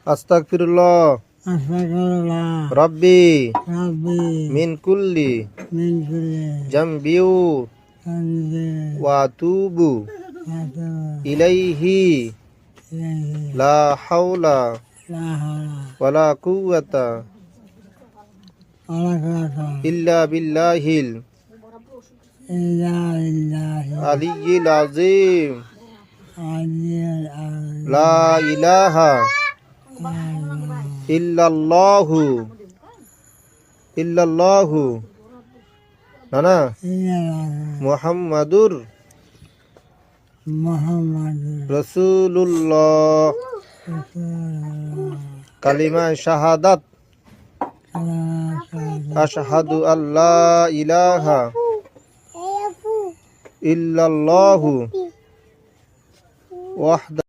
আস্তাগফিরুল্লাহ আস্তাগফিরুল্লাহ রাব্বি মিন কুল্লি জামবিউ ওয়া আতুবু ইলাইহি লা হাওলা ওয়ালা কুওয়াতা ইল্লা বিল্লাহিল আলিয়্যিল আযীম লা ইলাহা ইল্লাল্লাহু নানা মুহাম্মাদুর রাসূলুল্লাহ কালিমা শাহাদাত আশহাদু আল্লা ইলাহা ইল্লাল্লাহু ওয়াহদা